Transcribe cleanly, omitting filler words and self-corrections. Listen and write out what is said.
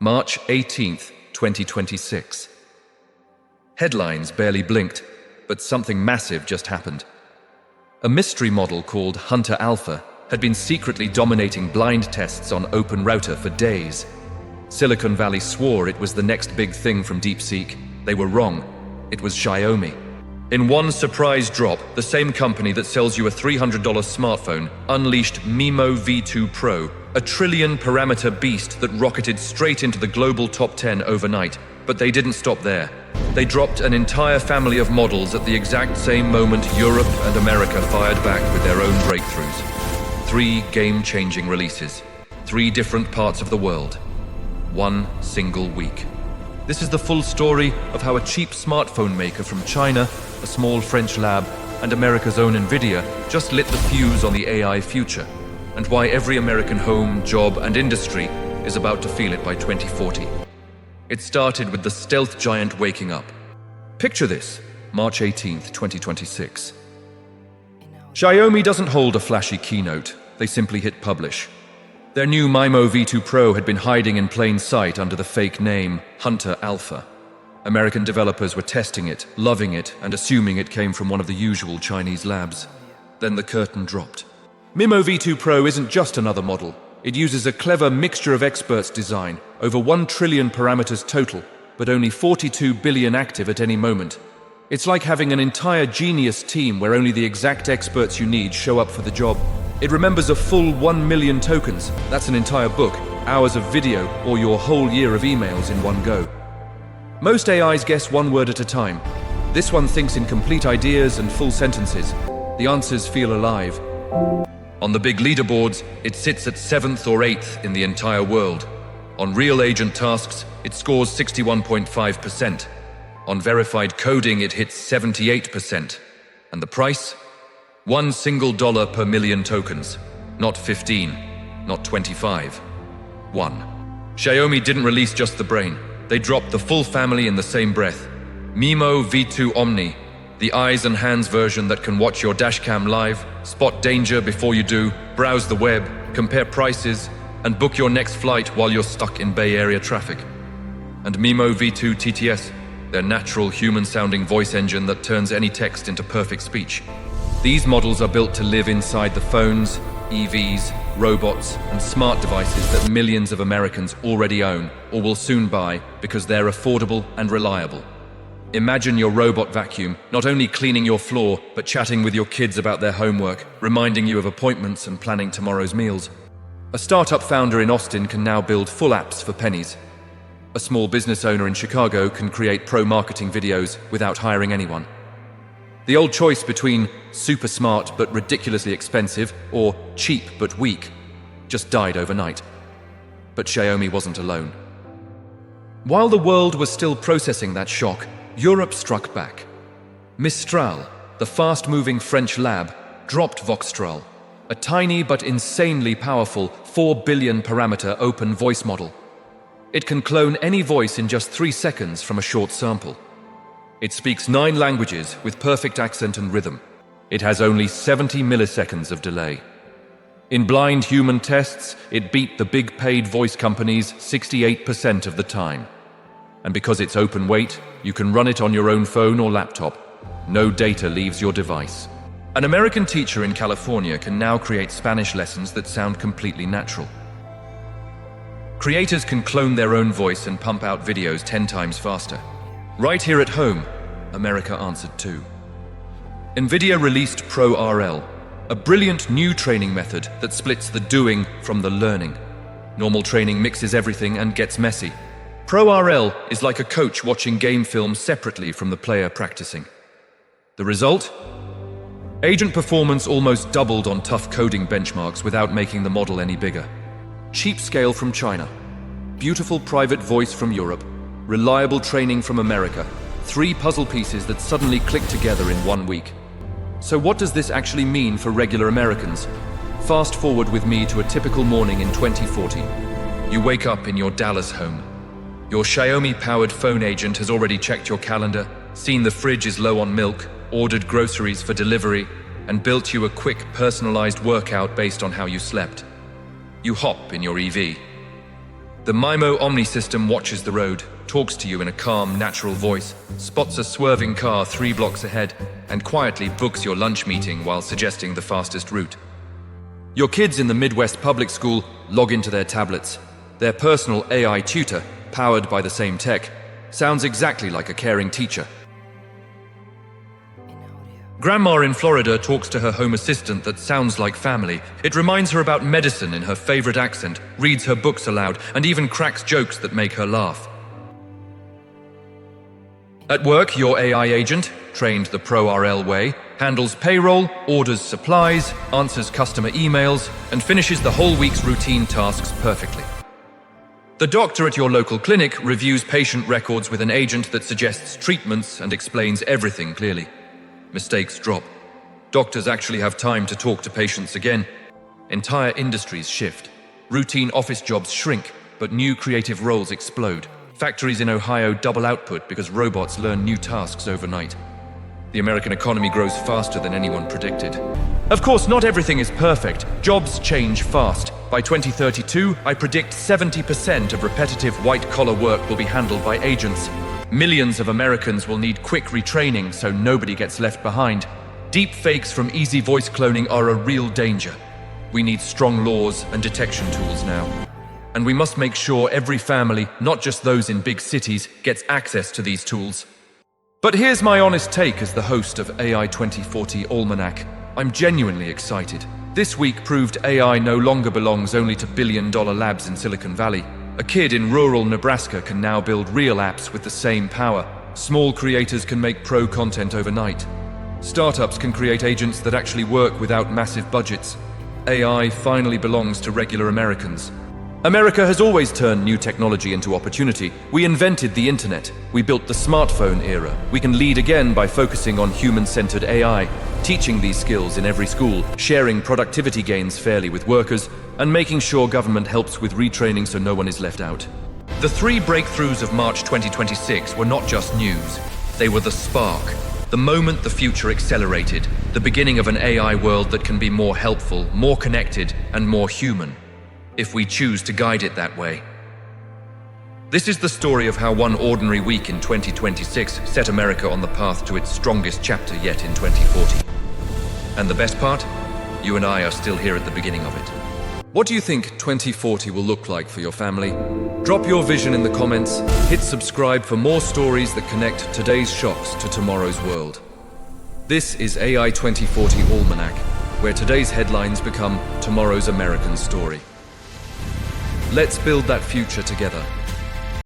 March 18th, 2026. Headlines barely blinked, but something massive just happened. A mystery model called Hunter Alpha had been secretly dominating blind tests on OpenRouter for days. Silicon Valley swore it was the next big thing from DeepSeek. They were wrong. It was Xiaomi. In one surprise drop, the same company that sells you a $300 smartphone unleashed MiMo V2 Pro, a trillion-parameter beast that rocketed straight into the global top 10 overnight. But they didn't stop there. They dropped an entire family of models at the exact same moment Europe and America fired back with their own breakthroughs. 3 game-changing releases. 3 different parts of the world. 1 single week. This is the full story of how a cheap smartphone maker from China, a small French lab, and America's own NVIDIA just lit the fuse on the AI future, and why every American home, job, and industry is about to feel it by 2040. It started with the stealth giant waking up. Picture this, March 18th, 2026. Xiaomi doesn't hold a flashy keynote, they simply hit publish. Their new MiMo V2 Pro had been hiding in plain sight under the fake name Hunter Alpha. American developers were testing it, loving it, and assuming it came from one of the usual Chinese labs. Then the curtain dropped. MiMo V2 Pro isn't just another model. It uses a clever mixture of experts' design, over 1 trillion parameters total, but only 42 billion active at any moment. It's like having an entire genius team where only the exact experts you need show up for the job. It remembers a full 1 million tokens. That's an entire book, hours of video, or your whole year of emails in one go. Most AIs guess one word at a time. This one thinks in complete ideas and full sentences. The answers feel alive. On the big leaderboards, it sits at 7th or 8th in the entire world. On real agent tasks, it scores 61.5%. On verified coding, it hits 78%. And the price? $1 single per million tokens. Not 15, not 25. 1. Xiaomi didn't release just the brain. They dropped the full family in the same breath. MiMo V2 Omni, the eyes and hands version that can watch your dashcam live, spot danger before you do, browse the web, compare prices, and book your next flight while you're stuck in Bay Area traffic. And MiMo V2 TTS, their natural human-sounding voice engine that turns any text into perfect speech. These models are built to live inside the phones, EVs, robots, and smart devices that millions of Americans already own or will soon buy because they're affordable and reliable. Imagine your robot vacuum not only cleaning your floor, but chatting with your kids about their homework, reminding you of appointments and planning tomorrow's meals. A startup founder in Austin can now build full apps for pennies. A small business owner in Chicago can create pro-marketing videos without hiring anyone. The old choice between super smart but ridiculously expensive or cheap but weak just died overnight. But Xiaomi wasn't alone. While the world was still processing that shock, Europe struck back. Mistral, the fast-moving French lab, dropped Voxtral, a tiny but insanely powerful 4 billion parameter open voice model. It can clone any voice in just 3 seconds from a short sample. It speaks 9 languages with perfect accent and rhythm. It has only 70 milliseconds of delay. In blind human tests, it beat the big paid voice companies 68% of the time. And because it's open weight, you can run it on your own phone or laptop. No data leaves your device. An American teacher in California can now create Spanish lessons that sound completely natural. Creators can clone their own voice and pump out videos 10 times faster. Right here at home, America answered too. NVIDIA released ProRL, a brilliant new training method that splits the doing from the learning. Normal training mixes everything and gets messy. ProRL is like a coach watching game film separately from the player practicing. The result? Agent performance almost doubled on tough coding benchmarks without making the model any bigger. Cheap scale from China, beautiful private voice from Europe, reliable training from America, 3 puzzle pieces that suddenly click together in 1 week. So what does this actually mean for regular Americans? Fast forward with me to a typical morning in 2040. You wake up in your Dallas home. Your Xiaomi-powered phone agent has already checked your calendar, seen the fridge is low on milk, ordered groceries for delivery, and built you a quick, personalized workout based on how you slept. You hop in your EV. The MiMo Omni system watches the road, talks to you in a calm, natural voice, spots a swerving car 3 blocks ahead, and quietly books your lunch meeting while suggesting the fastest route. Your kids in the Midwest public school log into their tablets. Their personal AI tutor, powered by the same tech, sounds exactly like a caring teacher. Grandma in Florida talks to her home assistant that sounds like family. It reminds her about medicine in her favorite accent, reads her books aloud, and even cracks jokes that make her laugh. At work, your AI agent, trained the ProRL way, handles payroll, orders supplies, answers customer emails, and finishes the whole week's routine tasks perfectly. The doctor at your local clinic reviews patient records with an agent that suggests treatments and explains everything clearly. Mistakes drop. Doctors actually have time to talk to patients again. Entire industries shift. Routine office jobs shrink, but new creative roles explode. Factories in Ohio double output because robots learn new tasks overnight. The American economy grows faster than anyone predicted. Of course, not everything is perfect. Jobs change fast. By 2032, I predict 70% of repetitive white-collar work will be handled by agents. Millions of Americans will need quick retraining so nobody gets left behind. Deep fakes from easy voice cloning are a real danger. We need strong laws and detection tools now. And we must make sure every family, not just those in big cities, gets access to these tools. But here's my honest take as the host of AI 2040 Almanac. I'm genuinely excited. This week proved AI no longer belongs only to billion-dollar labs in Silicon Valley. A kid in rural Nebraska can now build real apps with the same power. Small creators can make pro content overnight. Startups can create agents that actually work without massive budgets. AI finally belongs to regular Americans. America has always turned new technology into opportunity. We invented the internet. We built the smartphone era. We can lead again by focusing on human-centered AI, teaching these skills in every school, sharing productivity gains fairly with workers, and making sure government helps with retraining so no one is left out. The 3 breakthroughs of March 2026 were not just news. They were the spark, the moment the future accelerated, the beginning of an AI world that can be more helpful, more connected, and more human, if we choose to guide it that way. This is the story of how one ordinary week in 2026 set America on the path to its strongest chapter yet in 2040. And the best part? You and I are still here at the beginning of it. What do you think 2040 will look like for your family? Drop your vision in the comments, hit subscribe for more stories that connect today's shocks to tomorrow's world. This is AI 2040 Almanac, where today's headlines become tomorrow's American story. Let's build that future together.